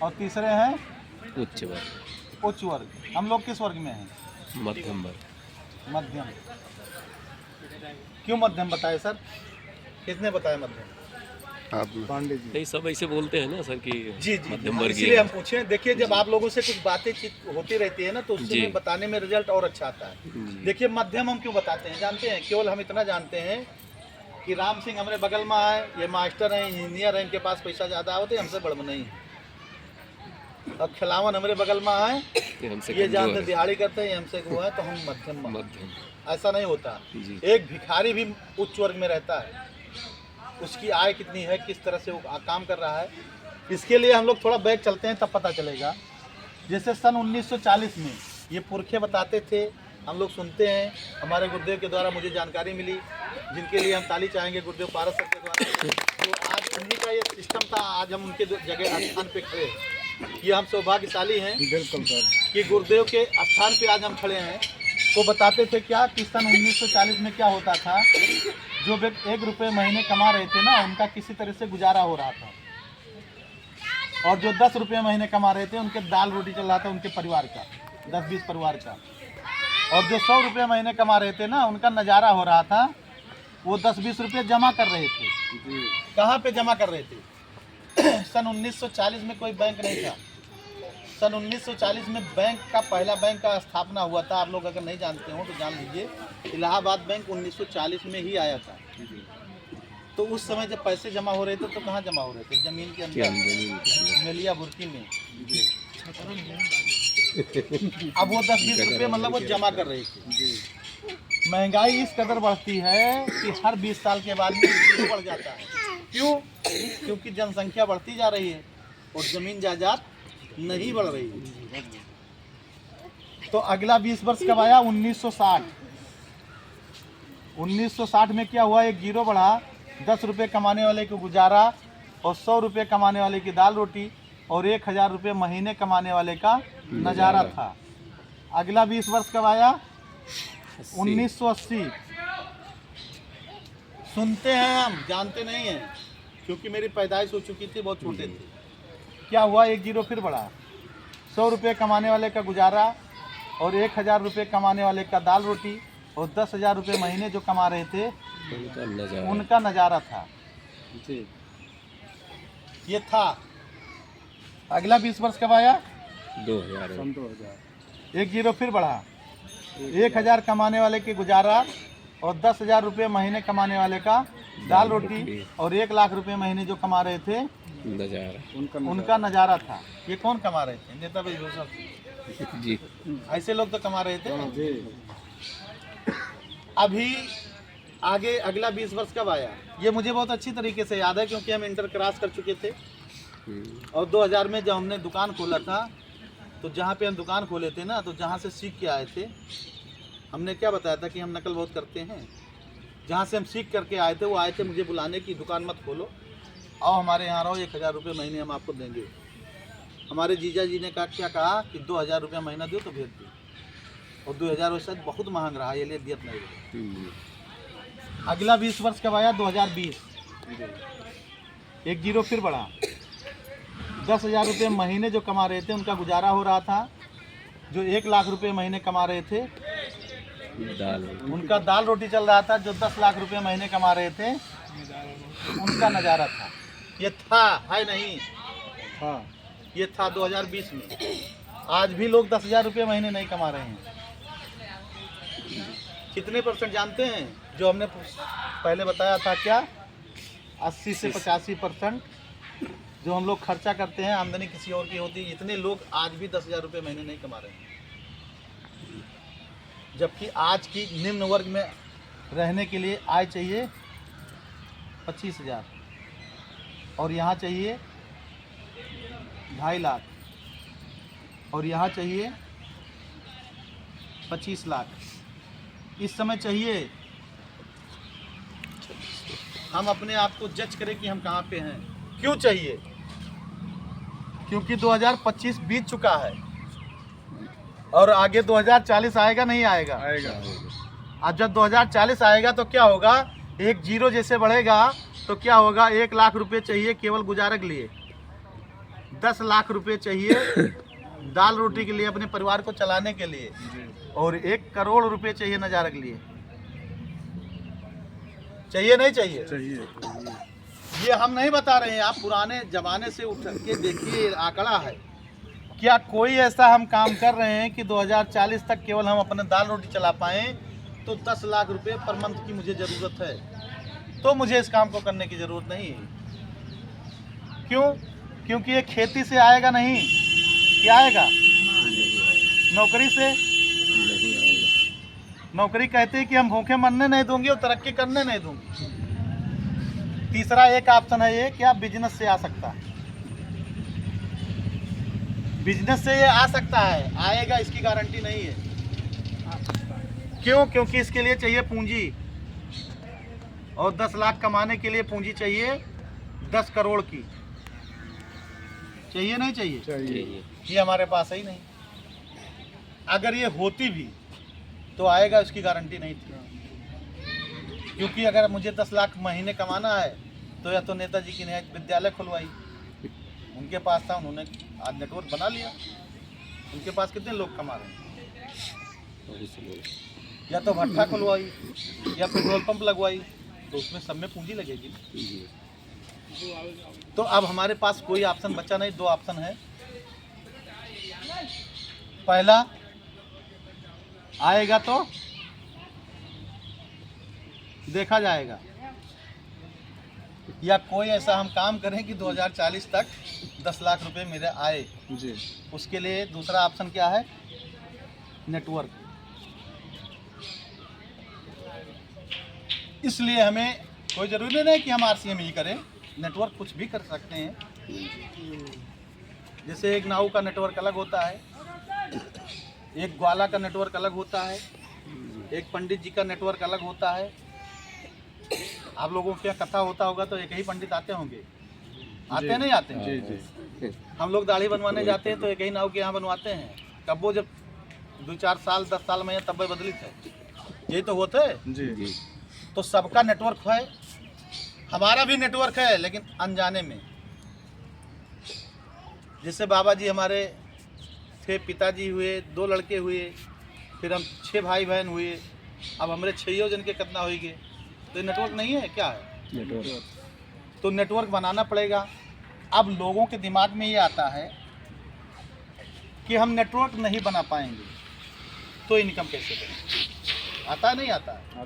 और तीसरे हैं उच्च वर्ग। उच्च वर्ग। हम लोग किस वर्ग में हैं? मध्यम वर्ग। मध्यम। क्यों मध्यम बताए सर? किसने बताया मध्यम? पांडे जी। नहीं, सब ऐसे बोलते हैं ना सर कि जी जी, मध्यम इसीलिए वर्गीय। हम पूछे। देखिए, जब आप लोगों से कुछ बातें होती रहती है ना, तो उससे जी। में बताने में रिजल्ट और अच्छा आता है। जी। देखिए, मध्यम हम क्यों बताते हैं जानते हैं? केवल हम इतना जानते हैं कि राम सिंह हमारे बगल में आए, ये मास्टर हैं, इंजीनियर हैं, इनके पास पैसा ज़्यादा होते, हमसे बड़ नहीं है। अब खिलावन हमारे बगल में आए, हमसे ये कमजोर जानते है। दिहाड़ी करते हैं, हमसे वो है, तो हम मध्यम। मध्यम। ऐसा नहीं होता। जी। एक भिखारी भी उच्च वर्ग में रहता है। उसकी आय कितनी है, किस तरह से वो काम कर रहा है, इसके लिए हम लोग थोड़ा बैक चलते हैं, तब पता चलेगा। जैसे सन 1940 में ये पुरखे बताते थे, हम लोग सुनते हैं, हमारे गुरुदेव के द्वारा मुझे जानकारी मिली, जिनके लिए हम ताली चाहेंगे गुरुदेव पारस सर के द्वारा। तो आज उन्हीं का ये सिस्टम था, आज हम उनके जगह स्थान पे खड़े हैं। ये हम सौभाग्यशाली हैं बिल्कुल सर कि गुरुदेव के स्थान पे आज हम खड़े हैं। वो बताते थे क्या कि सन 1940 में क्या होता था, जो व्यक्ति 1 रुपये महीने कमा रहे थे ना, उनका किसी तरह से गुजारा हो रहा था। और जो 10 रुपये महीने कमा रहे थे, उनके दाल रोटी चल रहा था, उनके परिवार का, 10-20 परिवार का। और जो 100 रुपये महीने कमा रहे थे ना, उनका नज़ारा हो रहा था, वो 10-20 रुपये जमा कर रहे थे। कहाँ पे जमा कर रहे थे? सन 1940 में कोई बैंक नहीं था। सन 1940 में बैंक का पहला बैंक का स्थापना हुआ था। आप लोग अगर नहीं जानते हो तो जान लीजिए, इलाहाबाद बैंक 1940 में ही आया था। तो उस समय जब पैसे जमा हो रहे थे तो कहाँ जमा हो रहे थे? जमीन के अंदर, मेलिया बुर्की में। अब वो 10-20 रुपये मतलब वो जमा कर रहे थे। महंगाई इस कदर बढ़ती है कि हर 20 साल के बाद में बढ़ जाता है। क्यों? क्योंकि जनसंख्या बढ़ती जा रही है और जमीन जायदाद नहीं बढ़ रही है। तो अगला 20 वर्ष कब आया? 1960। 1960 में क्या हुआ? एक जीरो बढ़ा। 10 रुपये कमाने वाले को गुजारा और 100 रुपये कमाने वाले की दाल रोटी और 1000 रुपये महीने कमाने वाले का नज़ारा था। अगला 20 वर्ष कब आया? 1980। सुनते हैं हम, जानते नहीं हैं, क्योंकि मेरी पैदाइश हो चुकी थी, बहुत छोटे थे। क्या हुआ? एक जीरो फिर बढ़ा। 100 रुपये कमाने वाले का गुजारा और 1000 रुपये कमाने वाले का दाल रोटी और 10,000 रुपये महीने जो कमा रहे थे, उनका नज़ारा था। ये था। अगला 20 वर्ष कब आया? 2000। एक जीरो फिर बढ़ा। 1000 कमाने वाले के गुजारा और 10,000 रुपये महीने कमाने वाले का दाल रोटी और 1 लाख रुपये महीने जो कमा रहे थे, उनका नज़ारा था। ये कौन कमा रहे थे? नेता भाई जी। ऐसे लोग तो कमा रहे थे। अभी आगे अगला 20 वर्ष कब आया? ये मुझे बहुत अच्छी तरीके से याद है, क्योंकि हम इंटर क्रॉस कर चुके थे। और 2000 में जब हमने दुकान खोला था, तो जहाँ पे हम दुकान खोले थे ना, तो जहाँ से सीख के आए थे, हमने क्या बताया था कि हम नकल बहुत करते हैं। जहाँ से हम सीख करके आए थे, वो आए थे मुझे बुलाने की, दुकान मत खोलो, आओ हमारे यहाँ रहो, 1000 रुपये महीने हम आपको देंगे। हमारे जीजा जी ने क्या कहा कि 2000 रुपये महीना दो तो भेज दो। और 2000 वैसे बहुत महंग रहा, ये लिए दियत नहीं रही। अगला 20 वर्ष कब आया? 2020। एक जीरो फिर बढ़ा। 10,000 रुपये महीने जो कमा रहे थे, उनका गुजारा हो रहा था। जो 1 लाख रुपये महीने कमा रहे थे, उनका दाल रोटी चल रहा था। जो 10 लाख रुपये महीने कमा रहे थे, उनका नज़ारा था। ये था, है नहीं? हाँ, ये था 2020 में। आज भी लोग 10,000 रुपये महीने नहीं कमा रहे हैं। कितने % जानते हैं? जो हमने पहले बताया था, क्या 80 से 85% जो हम लोग खर्चा करते हैं, आमदनी किसी और की होती है। इतने लोग आज भी 10,000 रुपये महीने नहीं कमा रहे हैं। जबकि आज की निम्न वर्ग में रहने के लिए आय चाहिए 25,000 और यहाँ चाहिए 2.5 लाख और यहाँ चाहिए 25 लाख। इस समय चाहिए हम अपने आप को जज करें कि हम कहाँ पे हैं। क्यों चाहिए? क्योंकि 2025 बीत चुका है और आगे 2040 आएगा, नहीं आएगा? आएगा। अब जब 2040 आएगा तो क्या होगा? एक जीरो जैसे बढ़ेगा तो क्या होगा? 1 लाख रुपए चाहिए केवल गुजारे के लिए। 10 लाख रुपए चाहिए दाल रोटी के लिए, अपने परिवार को चलाने के लिए, और 1 करोड़ रुपए चाहिए नजारे के लिए। चाहिए नहीं चाहिए? चाहिए। ये हम नहीं बता रहे हैं, आप पुराने जमाने से उठ के देखिए, आंकड़ा है। क्या कोई ऐसा हम काम कर रहे हैं कि 2040 तक केवल हम अपने दाल रोटी चला पाएं? तो 10 लाख रुपए पर मंथ की मुझे ज़रूरत है, तो मुझे इस काम को करने की ज़रूरत नहीं है। क्यों? क्योंकि ये खेती से आएगा नहीं। क्या आएगा? नौकरी से। नौकरी कहते हैं कि हम भूखे मरने नहीं दूंगी और तरक्की करने नहीं दूंगी। तीसरा एक ऑप्शन है ये, क्या बिजनेस से आ सकता है। बिजनेस से ये आ सकता है, आएगा इसकी गारंटी नहीं है। क्यों? क्योंकि इसके लिए चाहिए पूंजी, और 10 लाख कमाने के लिए पूंजी चाहिए 10 करोड़ की। चाहिए नहीं चाहिए? चाहिए। ये हमारे पास है ही नहीं। अगर ये होती भी तो आएगा, इसकी गारंटी नहीं थी। क्योंकि अगर मुझे 10 लाख महीने कमाना है तो या तो नेताजी की नया विद्यालय खुलवाई, उनके पास था, उन्होंने आज नेटवर्क बना लिया। उनके पास कितने लोग कमा रहे हैं? या तो भट्ठा खुलवाई या पेट्रोल पंप लगवाई, तो उसमें सब में पूंजी लगेगी। तो अब हमारे पास कोई ऑप्शन बचा नहीं, 2 ऑप्शन है। पहला, आएगा तो देखा जाएगा, या कोई ऐसा हम काम करें कि 2040 तक 10 लाख रुपए मेरे आए। जी। उसके लिए दूसरा ऑप्शन क्या है? नेटवर्क। इसलिए हमें कोई ज़रूरी नहीं कि हम RCM ही करें, नेटवर्क कुछ भी कर सकते हैं। जैसे एक नाऊ का नेटवर्क अलग होता है, एक ग्वाला का नेटवर्क अलग होता है, एक पंडित जी का नेटवर्क अलग होता है। आप लोगों के यहाँ कथा होता होगा तो एक ही पंडित आते होंगे, आते नहीं आते? जी जी। हम लोग दाढ़ी बनवाने जाते हैं तो एक ही नाव के यहाँ बनवाते हैं। कब वो जब 2-4 साल 10 साल में तब बदली थे, यही तो होते हैं। जी। तो सबका नेटवर्क है, हमारा भी नेटवर्क है, लेकिन अनजाने में। जैसे बाबा जी हमारे थे, पिताजी हुए, 2 लड़के हुए, फिर हम 6 भाई बहन हुए, अब हमारे 6 जन के कितना होएंगे? तो नेटवर्क नहीं है, क्या है? नेटवर्क। तो नेटवर्क बनाना पड़ेगा। अब लोगों के दिमाग में ये आता है कि हम नेटवर्क नहीं बना पाएंगे तो इनकम कैसे करें? आता नहीं आता? आता।